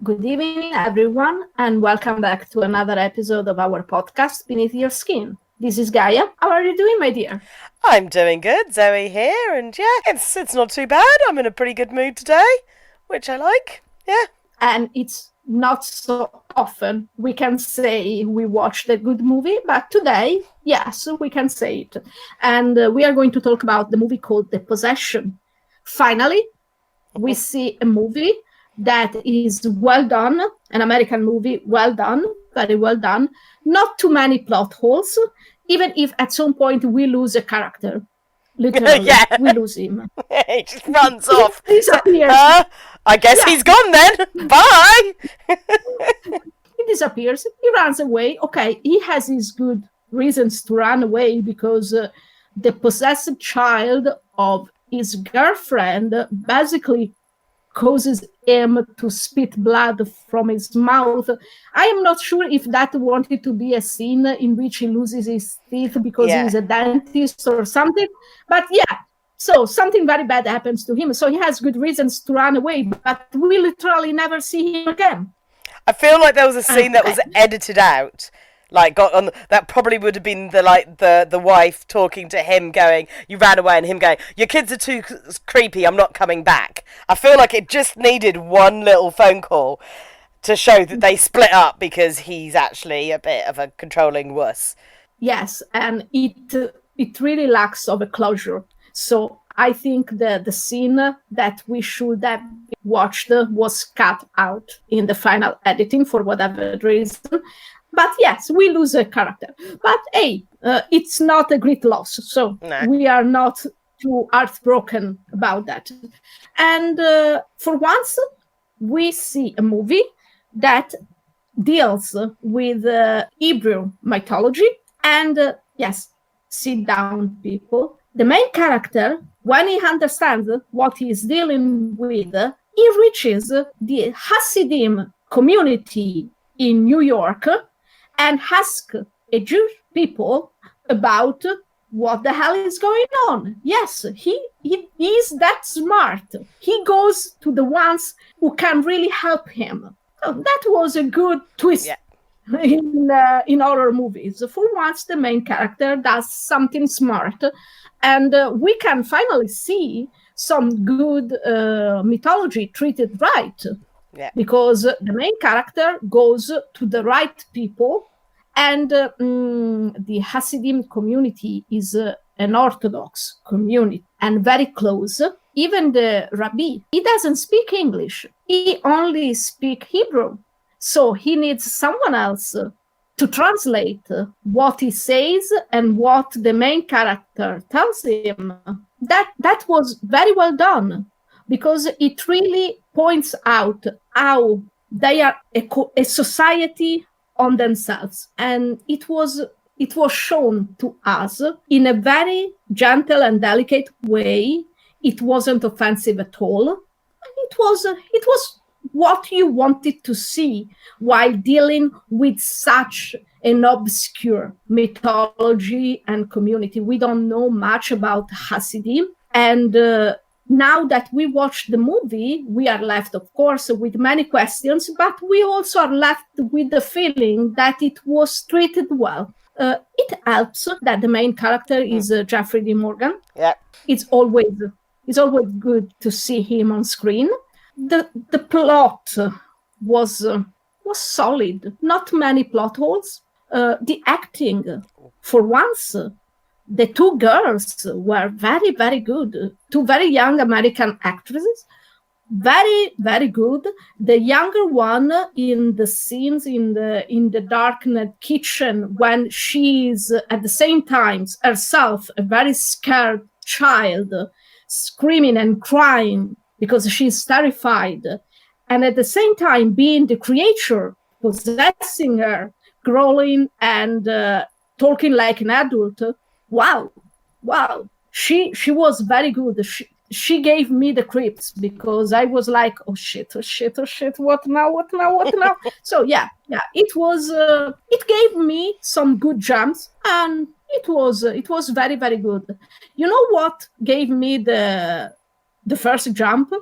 Good evening, everyone, and welcome back to another episode of our podcast, Beneath Your Skin. This is Gaia. How are you doing, my dear? I'm doing good, Zoe here, and yeah, it's not too bad. I'm in a pretty good mood today, which I like. Yeah. And it's not so often we can say we watched a good movie, but today, yes, we can say it. And we are going to talk about the movie called The Possession. Finally, we see a movie that is well done, an American movie, well done, very well done. Not too many plot holes, even if at some point we lose a character. Literally, Yeah. we lose him. He just runs off. He disappears. I guess he's gone then. Bye. He disappears. He runs away. Okay, he has his good reasons to run away because the possessed child of his girlfriend basically causes him to spit blood from his mouth. I am not sure if that wanted to be a scene in which he loses his teeth because he's a dentist or something. But yeah, so something very bad happens to him. So he has good reasons to run away, but we literally never see him again. I feel like there was a scene that was edited out. Like got on that probably would have been the wife talking to him going, you ran away, and him going, your kids are too creepy, I'm not coming back. I feel like it just needed one little phone call to show that they split up because he's actually a bit of a controlling wuss. Yes, and it really lacks of a closure. So I think the scene that we should have watched was cut out in the final editing for whatever reason. But yes, we lose a character. But hey, it's not a great loss. So we are not too heartbroken about that. And for once, we see a movie that deals with Hebrew mythology. And yes, sit down, people. The main character, when he understands what he is dealing with, he reaches the Hasidim community in New York and ask a Jewish people about what the hell is going on. Yes, he is that smart. He goes to the ones who can really help him. So that was a good twist in horror movies. For once, the main character does something smart, and we can finally see some good mythology treated right. Yeah. Because the main character goes to the right people, and the Hasidim community is an Orthodox community and very close. Even the Rabbi, he doesn't speak English. He only speaks Hebrew. So he needs someone else to translate what he says and what the main character tells him. That was very well done, because it really points out how they are a society on themselves. And it was shown to us in a very gentle and delicate way. It wasn't offensive at all. It was what you wanted to see while dealing with such an obscure mythology and community. We don't know much about Hasidim. And now that we watch the movie, we are left, of course, with many questions, but we also are left with the feeling that it was treated well. It helps that the main character is Jeffrey D. Morgan. Yeah. It's always good to see him on screen. The plot was solid. Not many plot holes. The acting, for once, the two girls were very, very good. Two very young American actresses, very, very good. The younger one in the scenes in the darkened kitchen, when she is at the same time herself a very scared child, screaming and crying because she's terrified, and at the same time being the creature possessing her, growling and talking like an adult. Wow. She was very good. She gave me the creeps because I was like, oh shit, what now? So yeah, it gave me some good jumps, and it was very, very good. You know what gave me the first jump?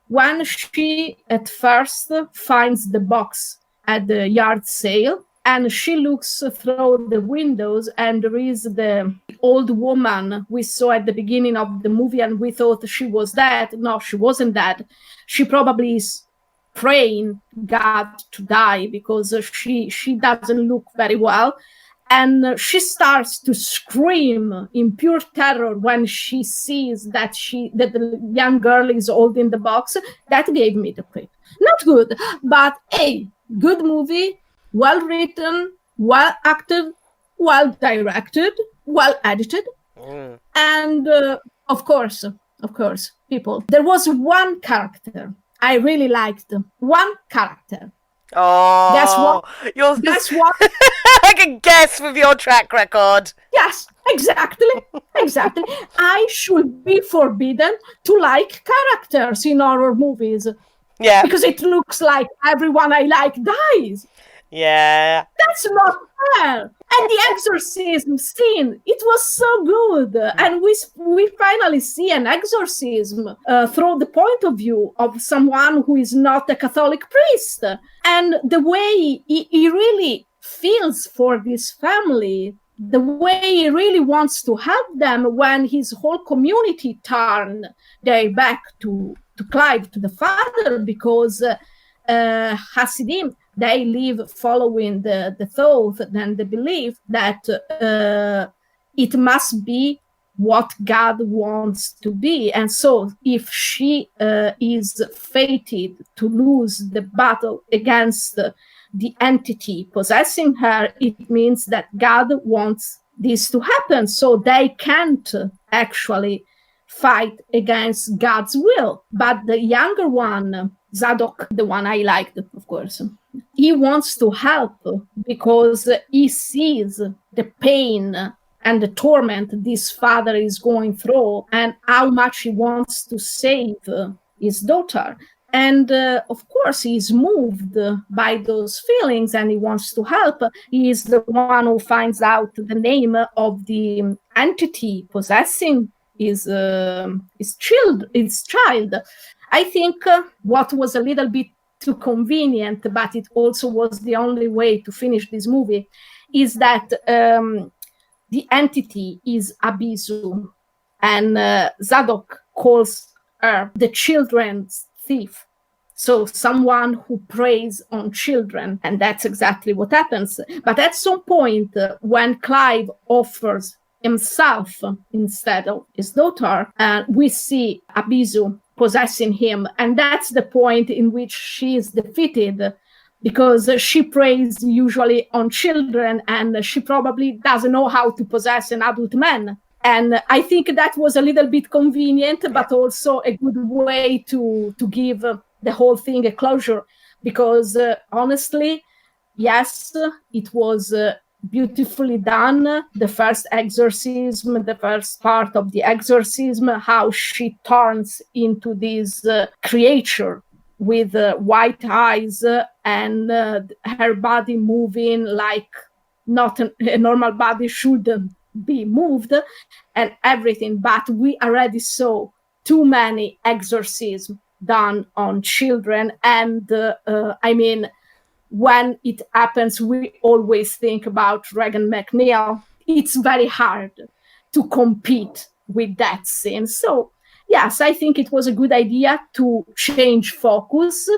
when she at first finds the box at the yard sale, and she looks through the windows, and there is the old woman we saw at the beginning of the movie, and we thought she was dead. No, she wasn't dead. She probably is praying God to die, because she doesn't look very well. And she starts to scream in pure terror when she sees that the young girl is holding the box. That gave me the creep. Not good, but hey, good movie, well written, well acted, well directed, well edited. And of course, people, there was one character I really liked. One character. Oh, Guess what? I can guess with your track record. Yes, exactly. I should be forbidden to like characters in horror movies. Yeah. Because it looks like everyone I like dies. Yeah. That's not fair. And the exorcism scene, it was so good. And we finally see an exorcism through the point of view of someone who is not a Catholic priest. And the way he really feels for this family, the way he really wants to help them when his whole community turned their back to Clive, to the father, because Hasidim, they live following the thought and the belief that it must be what God wants to be. And so if she is fated to lose the battle against the entity possessing her, it means that God wants this to happen. So they can't actually fight against God's will. But the younger one, Zadok, the one I liked, of course, he wants to help because he sees the pain and the torment this father is going through, and how much he wants to save his daughter. And of course, he's moved by those feelings and he wants to help. He is the one who finds out the name of the entity possessing his child. I think what was a little bit too convenient, but it also was the only way to finish this movie, is that the entity is Abizu, and Zadok calls her the children's thief. So someone who preys on children, and that's exactly what happens. But at some point, when Clive offers himself instead of his daughter, we see Abizu possessing him, and that's the point in which she is defeated, because she preys usually on children, and she probably doesn't know how to possess an adult man. And I think that was a little bit convenient, but also a good way to give the whole thing a closure, because honestly, yes, it was beautifully done. The first exorcism, the first part of the exorcism, how she turns into this creature with white eyes and her body moving like not a normal body shouldn't be moved and everything. But we already saw too many exorcisms done on children. And I mean, when it happens, we always think about Regan McNeil. It's very hard to compete with that scene. So, yes, I think it was a good idea to change focus,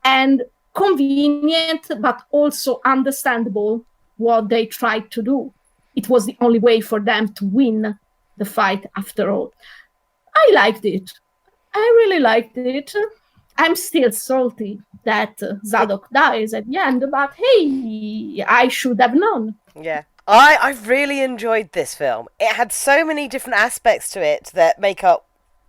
and convenient, but also understandable what they tried to do. It was the only way for them to win the fight after all. I liked it. I really liked it. I'm still salty that Zadok dies at the end, but hey, I should have known. Yeah. I really enjoyed this film. It had so many different aspects to it that make up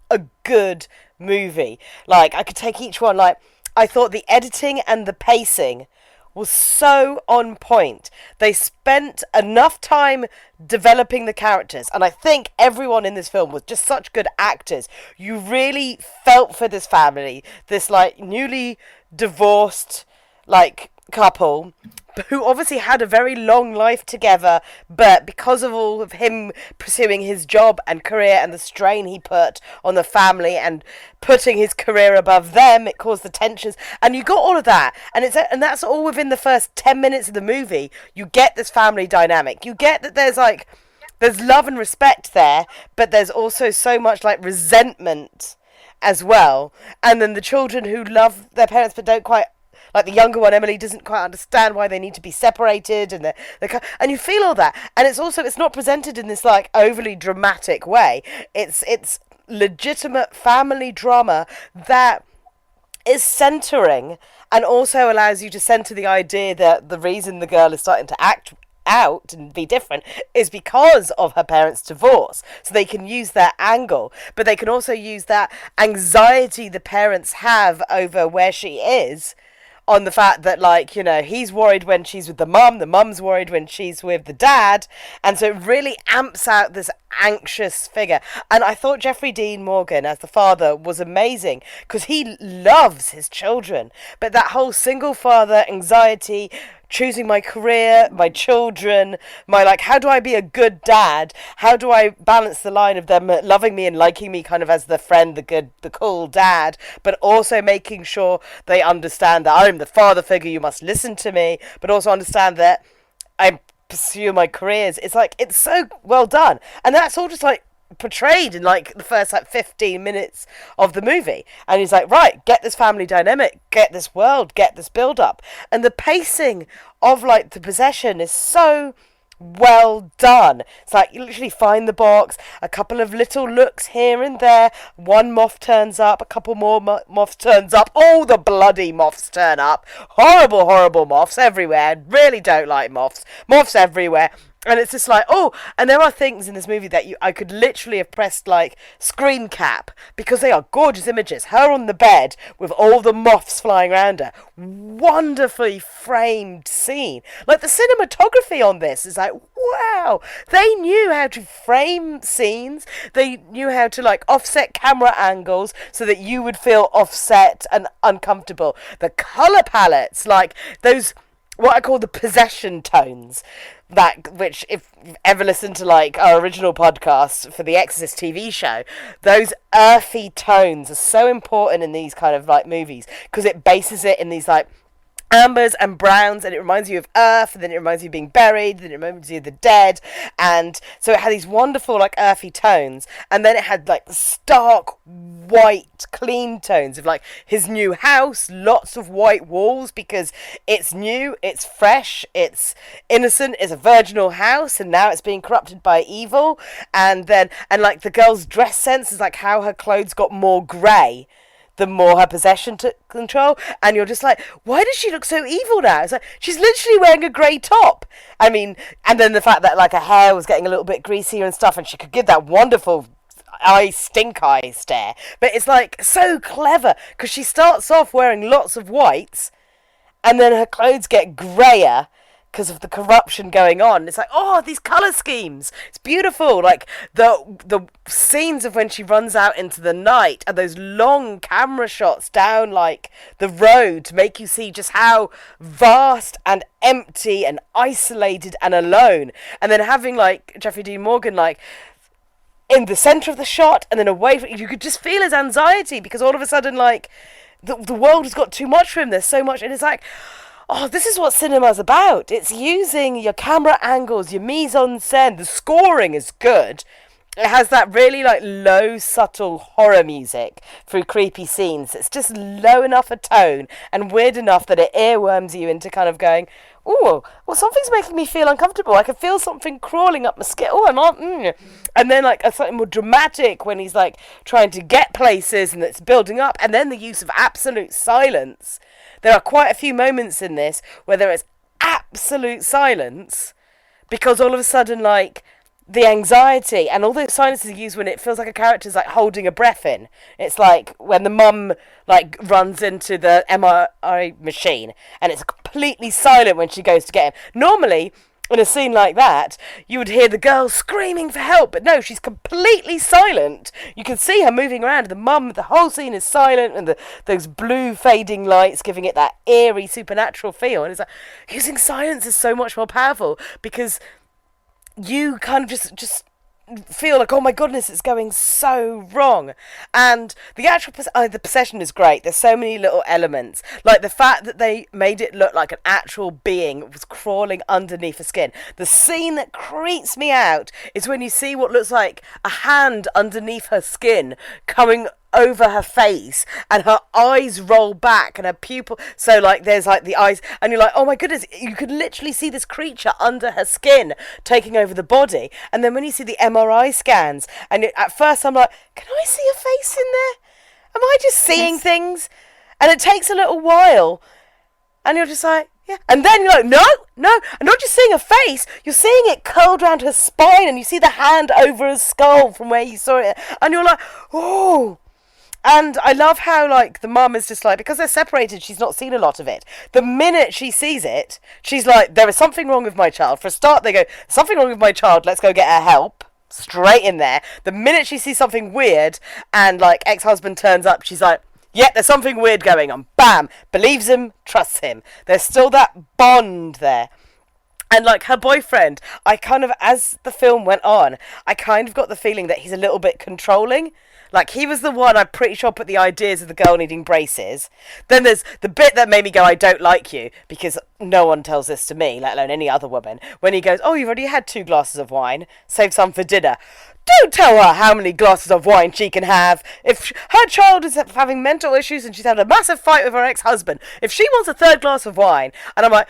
a good movie. Like, I could take each one. Like, I thought the editing and the pacing was so on point. They spent enough time developing the characters, and I think everyone in this film was just such good actors. You really felt for this family, this like newly divorced like couple, who obviously had a very long life together, but because of all of him pursuing his job and career and the strain he put on the family and putting his career above them, it caused the tensions. And you got all of that, and that's all within the first 10 minutes of the movie. You get this family dynamic. You get that there's love and respect there, but there's also so much like resentment as well. And then the children who love their parents but don't quite, like the younger one, Emily, doesn't quite understand why they need to be separated, and and you feel all that. And it's not presented in this like overly dramatic way. It's legitimate family drama that is centering and also allows you to center the idea that the reason the girl is starting to act out and be different is because of her parents' divorce. So they can use that angle, but they can also use that anxiety the parents have over where she is, on the fact that, like, you know, he's worried when she's with the mum's worried when she's with the dad, and so it really amps out this anxious figure. And I thought Jeffrey Dean Morgan as the father was amazing, because he loves his children, but that whole single father anxiety, choosing my career, my children, my, like, how do I be a good dad? How do I balance the line of them loving me and liking me kind of as the friend, the cool dad, but also making sure they understand that I'm the father figure, you must listen to me, but also understand that I pursue my careers. It's like, it's so well done. And that's all just like portrayed in like the first like 15 minutes of the movie, and he's like, right, get this family dynamic, get this world, get this build up. And the pacing of like the possession is so well done. It's like you literally find the box, a couple of little looks here and there, one moth turns up, a couple more moths turns up, all the bloody moths turn up, horrible moths everywhere. Really don't like moths everywhere. And it's just like, oh, and there are things in this movie that I could literally have pressed like screen cap, because they are gorgeous images. Her on the bed with all the moths flying around her. Wonderfully framed scene. Like the cinematography on this is like, wow. They knew how to frame scenes. They knew how to like offset camera angles so that you would feel offset and uncomfortable. The color palettes, like those, what I call the possession tones, that, which if you've ever listened to like our original podcast for the Exorcist TV show, those earthy tones are so important in these kind of like movies, because it bases it in these like ambers and browns, and it reminds you of earth, and then it reminds you of being buried, then it reminds you of the dead, and so it had these wonderful like earthy tones, and then it had like the stark white clean tones of like his new house, lots of white walls, because it's new, it's fresh, it's innocent, it's a virginal house, and now it's being corrupted by evil. And like the girl's dress sense is like how her clothes got more grey the more her possession took control, and you're just like, why does she look so evil now? It's like, she's literally wearing a grey top. I mean, and then the fact that like her hair was getting a little bit greasier and stuff, and she could give that wonderful stink eye stare. But it's like so clever, because she starts off wearing lots of whites, and then her clothes get greyer because of the corruption going on. It's like, oh, these colour schemes, it's beautiful. Like the scenes of when she runs out into the night, and those long camera shots down like the road to make you see just how vast and empty and isolated and alone. And then having like Jeffrey Dean Morgan like in the centre of the shot, and then away from, you could just feel his anxiety, because all of a sudden like the world has got too much for him. There's so much, and it's like, oh, this is what cinema's about. It's using your camera angles, your mise-en-scène. The scoring is good. It has that really like low, subtle horror music through creepy scenes. It's just low enough a tone and weird enough that it earworms you into kind of going, oh, well, something's making me feel uncomfortable. I can feel something crawling up my skin. Oh, I'm not. And then like something more dramatic when he's like trying to get places and it's building up. And then the use of absolute silence. There are quite a few moments in this where there is absolute silence, because all of a sudden, like, the anxiety and all those silences are used when it feels like a character's like holding a breath in. It's like when the mum like runs into the MRI machine and it's completely silent when she goes to get him. Normally, in a scene like that, you would hear the girl screaming for help, but no, she's completely silent. You can see her moving around. The mum, the whole scene is silent, and those blue fading lights giving it that eerie supernatural feel. And it's like, using silence is so much more powerful, because you kind of just feel like, oh my goodness, it's going so wrong. And the actual the possession is great. There's so many little elements, like the fact that they made it look like an actual being was crawling underneath her skin. The scene that creeps me out is when you see what looks like a hand underneath her skin coming over her face, and her eyes roll back and her pupil, so like there's like the eyes, and you're like, oh my goodness, you could literally see this creature under her skin taking over the body. And then when you see the MRI scans, and at first I'm like, can I see a face in there? Am I just seeing things? And it takes a little while, and you're just like, yeah. And then you're like, no, I'm not just seeing a face, you're seeing it curled around her spine, and you see the hand over her skull from where you saw it, and you're like, oh. And I love how, like, the mum is just like, because they're separated, she's not seen a lot of it. The minute she sees it, she's like, there is something wrong with my child. For a start, they go, something wrong with my child, let's go get her help. Straight in there. The minute she sees something weird, and, like, ex-husband turns up, she's like, yeah, there's something weird going on. Bam! Believes him, trusts him. There's still that bond there. And, like, her boyfriend, I kind of, as the film went on, I kind of got the feeling that he's a little bit controlling. Like, he was the one, I'm pretty sure, put the ideas of the girl needing braces. Then there's the bit that made me go, I don't like you, because no one tells this to me, let alone any other woman. When he goes, oh, you've already had 2 glasses of wine, save some for dinner. Don't tell her how many glasses of wine she can have. If her child is having mental issues and she's had a massive fight with her ex-husband, if she wants a 3rd glass of wine, and I'm like,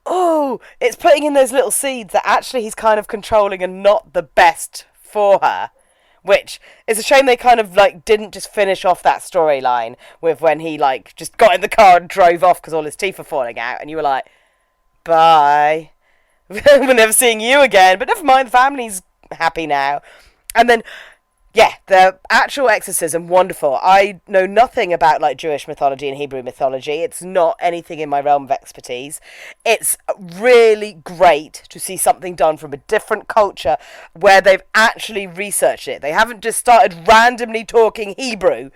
oh, it's putting in those little seeds that actually he's kind of controlling and not the best for her. Which is a shame they kind of, like, didn't just finish off that storyline with when he, like, just got in the car and drove off because all his teeth were falling out, and you were like, bye. We're never seeing you again, but never mind, the family's happy now. And then, yeah, the actual exorcism, wonderful. I know nothing about, like, Jewish mythology and Hebrew mythology. It's not anything in my realm of expertise. It's really great to see something done from a different culture where they've actually researched it. They haven't just started randomly talking Hebrew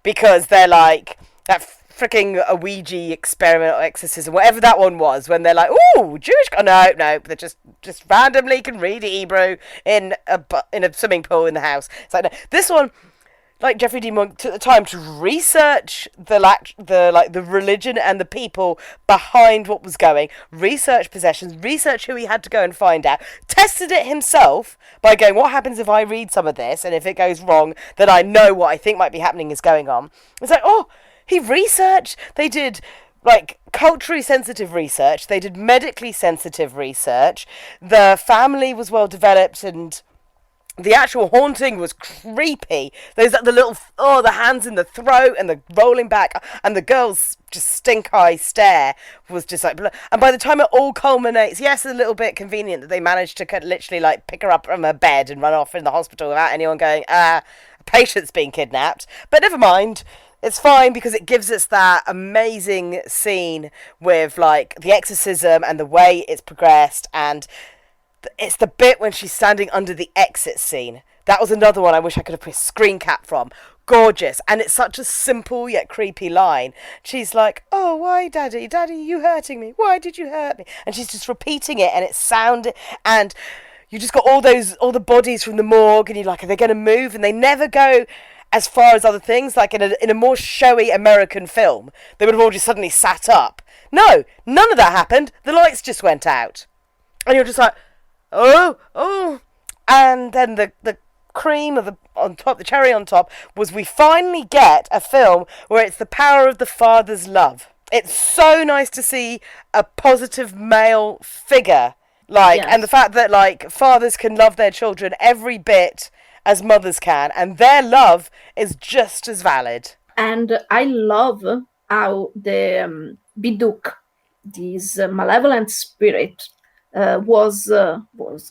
because they're like, that freaking Ouija experiment or exorcism, whatever that one was, when they're like, ooh, Jewish. Oh, no, they just randomly can read Hebrew in a swimming pool in the house. It's like, no. This one, like, Jeffrey D. Monk took the time to research the religion and the people behind what was going, research possessions, research who he had to go and find out, tested it himself by going, what happens if I read some of this, and if it goes wrong, then I know what I think might be happening is going on. It's like, oh, he researched. They did, like, culturally sensitive research. They did medically sensitive research. The family was well developed, and the actual haunting was creepy. There's like the little, the hands in the throat and the rolling back, and the girl's just stink eye stare was just like, and by the time it all culminates, yes, it's a little bit convenient that they managed to literally, like, pick her up from her bed and run off in the hospital without anyone going, a patient's being kidnapped. But never mind. It's fine because it gives us that amazing scene with, like, the exorcism and the way it's progressed, and it's the bit when she's standing under the exit scene. That was another one I wish I could have put a screen cap from. Gorgeous. And it's such a simple yet creepy line. She's like, oh, why, Daddy? Daddy, you hurting me? Why did you hurt me? And she's just repeating it, and it sounded, and you just got all the bodies from the morgue, and you're like, are they going to move? And they never go as far as other things. Like in a more showy American film, they would have all just suddenly sat up. No, none of that happened. The lights just went out. And you're just like, oh. And then the cream of the cherry on top was we finally get a film where it's the power of the father's love. It's so nice to see a positive male figure. Like, yes. And the fact that, like, fathers can love their children every bit as mothers can, and their love is just as valid. And I love how the Biduk, this malevolent spirit, was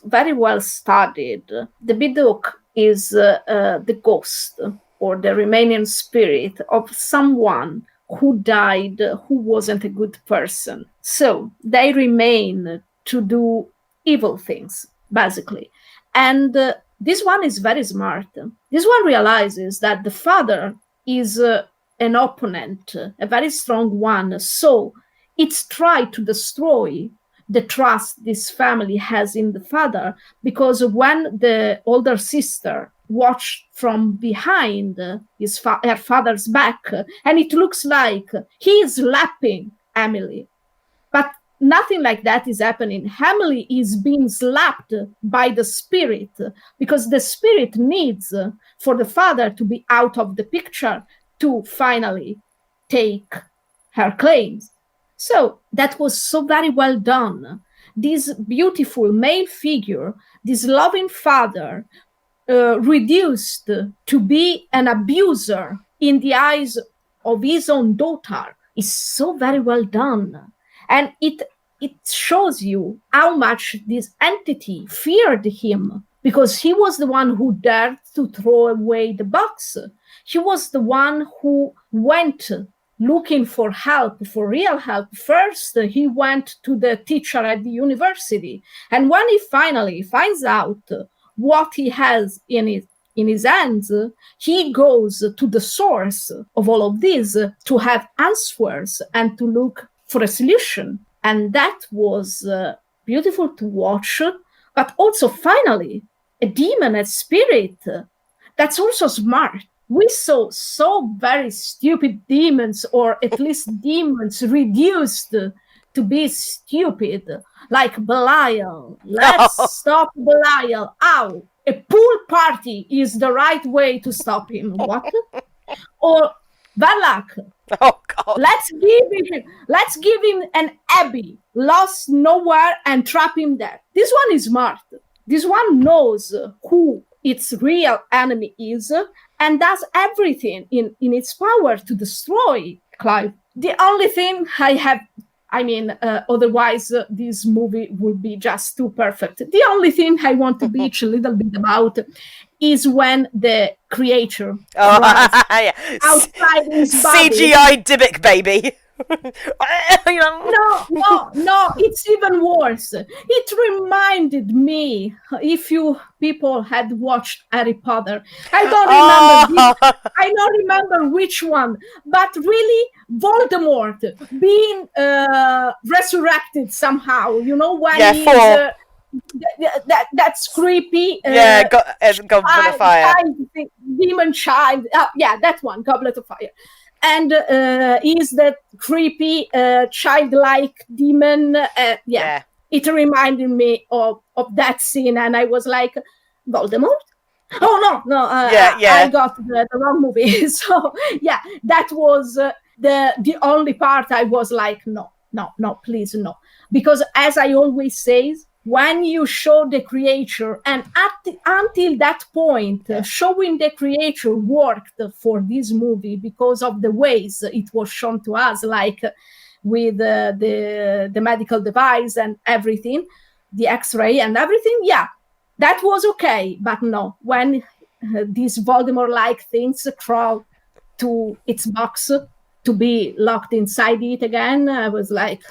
very well studied. The Biduk is the ghost or the remaining spirit of someone who died, who wasn't a good person. So they remain to do evil things, basically. And this one is very smart. This one realizes that the father is an opponent, a very strong one. So it's tried to destroy the trust this family has in the father, because when the older sister watched from behind her father's back, and it looks like he is slapping Emily, but nothing like that is happening. Emily is being slapped by the spirit, because the spirit needs for the father to be out of the picture to finally take her claims. So that was so very well done. This beautiful male figure, this loving father, reduced to be an abuser in the eyes of his own daughter, is so very well done. And it shows you how much this entity feared him, because he was the one who dared to throw away the box. He was the one who went looking for help, for real help. First, he went to the teacher at the university. And when he finally finds out what he has in his hands, he goes to the source of all of this to have answers and to look for a solution. And that was beautiful to watch. But also, finally, a demon, a spirit, that's also smart. We saw so very stupid demons, or at least demons reduced to be stupid, like Belial. Let's stop Belial. Ow! A pool party is the right way to stop him. What? Or Balak. Oh God! Let's give him an abbey, lost nowhere, and trap him there. This one is smart. This one knows who its real enemy is, and does everything in its power to destroy Clive. The only thing otherwise this movie would be just too perfect. The only thing I want to bitch a little bit about is when the creature yeah. outside his body. CGI Dybbuk baby. No, it's even worse. It reminded me, if you people had watched Harry Potter, I don't remember which one, but really Voldemort being resurrected somehow, when he's that's creepy. Goblet of Fire. Demon child. Yeah, that one, Goblet of Fire. And is that creepy childlike demon. Yeah, it reminded me of that scene, and I was like, Voldemort? Oh no, I got the wrong movie. So yeah, that was the only part I was like, no, please no, because as I always say, when you show the creature, and until that point, showing the creature worked for this movie because of the ways it was shown to us, like with the medical device and everything, the X-ray and everything. Yeah, that was okay. But no, when these Voldemort-like things crawl to its box to be locked inside it again, I was like,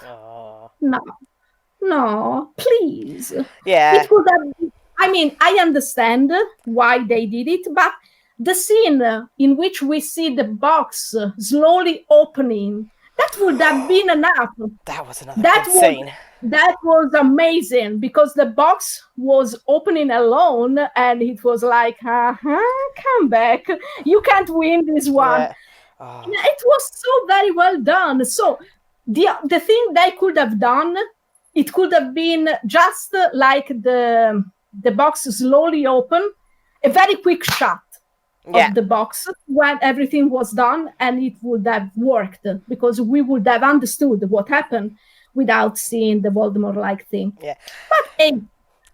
no, please. Yeah. It could have. I understand why they did it, but the scene in which we see the box slowly opening, that would have been enough. That was another good scene. That was amazing, because the box was opening alone, and it was like, come back. You can't win this one. Yeah. Oh. It was so very well done. So the thing they could have done, it could have been just like the box slowly open, a very quick shot of the box when everything was done, and it would have worked, because we would have understood what happened without seeing the Voldemort-like thing. Yeah. But hey,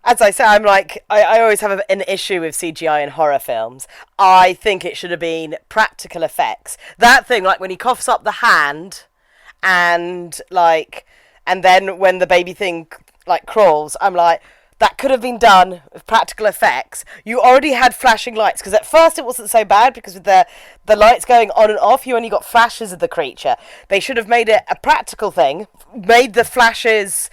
as I say, I'm like, I always have an issue with CGI in horror films. I think it should have been practical effects. That thing, like when he coughs up the hand, and then when the baby thing like crawls, I'm like, that could have been done with practical effects. You already had flashing lights, because at first it wasn't so bad, because with the lights going on and off, you only got flashes of the creature. They should have made it a practical thing, made the flashes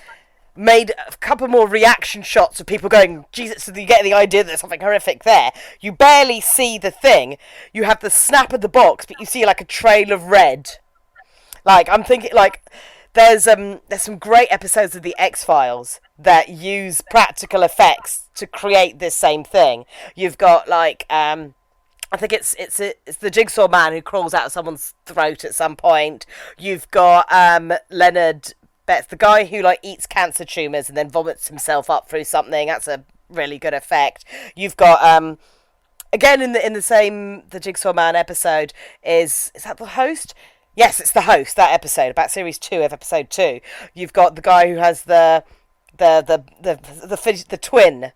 made a couple more reaction shots of people going, Jesus, so you get the idea that there's something horrific there. You barely see the thing. You have the snap of the box, but you see like a trail of red. Like, I'm thinking, like, there's some great episodes of The X-Files that use practical effects to create this same thing. You've got, like, I think it's the Jigsaw Man who crawls out of someone's throat at some point. You've got Leonard Betts, the guy who like eats cancer tumors and then vomits himself up through something. That's a really good effect. You've got again in the same the Jigsaw Man episode is that the host? Yes, it's the host. That episode about series 2 of episode 2. You've got the guy who has the twin.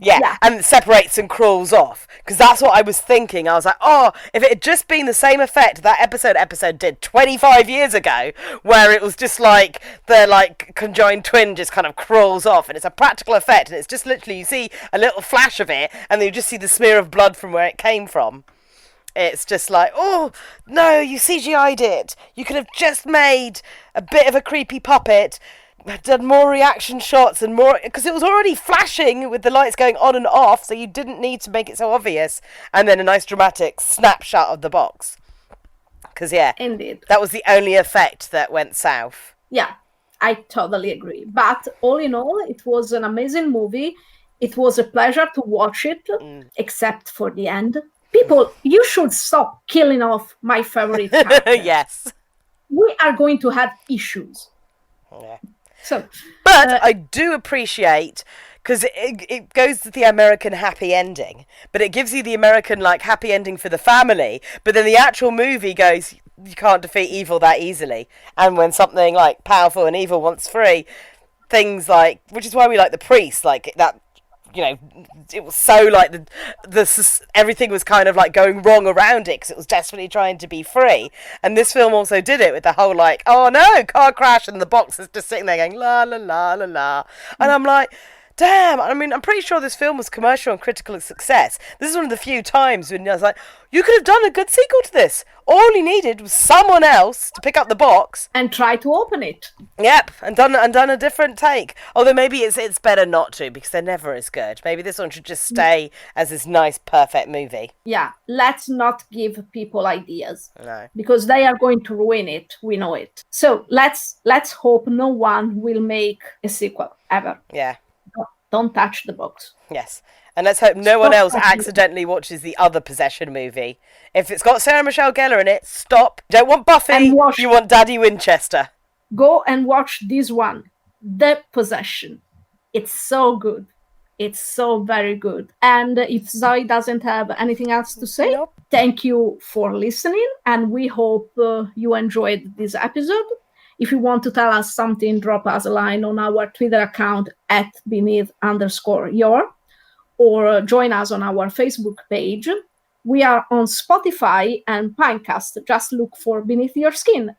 Yeah, and it separates and crawls off. Because that's what I was thinking. I was like, oh, if it had just been the same effect that episode did 25 years ago, where it was just like the like conjoined twin just kind of crawls off, and it's a practical effect, and it's just literally you see a little flash of it, and then you just see the smear of blood from where it came from. It's just like, oh, no, you CGI'd it. You could have just made a bit of a creepy puppet, done more reaction shots and more, because it was already flashing with the lights going on and off, so you didn't need to make it so obvious, and then a nice dramatic snapshot of the box. Because, yeah, indeed, that was the only effect that went south. Yeah, I totally agree. But all in all, it was an amazing movie. It was a pleasure to watch it, except for the end. People, you should stop killing off my favorite character. Yes. We are going to have issues. Yeah. So, but I do appreciate, because it goes to the American happy ending, but it gives you the American like happy ending for the family, but then the actual movie goes, you can't defeat evil that easily. And when something like powerful and evil wants free, things like, which is why we like The Priest, like that, you know, it was so like the everything was kind of like going wrong around it because it was desperately trying to be free. And this film also did it with the whole like, oh no, car crash, and the box is just sitting there going la la la la la. And I'm like, damn, I mean, I'm pretty sure this film was commercial and critical success. This is one of the few times when I was like, you could have done a good sequel to this. All you needed was someone else to pick up the box and try to open it. Yep, and done a different take. Although maybe it's better not to, because they're never as good. Maybe this one should just stay as this nice, perfect movie. Yeah, let's not give people ideas. No, because they are going to ruin it. We know it. So let's hope no one will make a sequel ever. Yeah. Don't touch the box. Yes. And let's hope no one else accidentally watches the other Possession movie. If it's got Sarah Michelle Gellar in it, stop. You don't want Buffy, you want Daddy Winchester. Go and watch this one, The Possession. It's so good. It's so very good. And if Zoe doesn't have anything else to say, Thank you for listening. And we hope you enjoyed this episode. If you want to tell us something, drop us a line on our Twitter account @beneath_your, or join us on our Facebook page. We are on Spotify and Pinecast. Just look for Beneath Your Skin.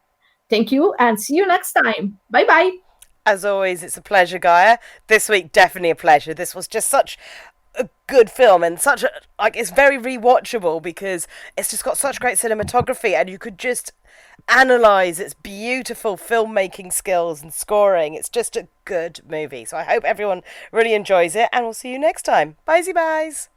Thank you, and see you next time. Bye-bye. As always, it's a pleasure, Gaia. This week, definitely a pleasure. This was just such a good film, and such a, like, it's very rewatchable because it's just got such great cinematography, and you could just analyze its beautiful filmmaking skills and scoring. It's just a good movie. So I hope everyone really enjoys it, and we'll see you next time. Bye-zy-byes.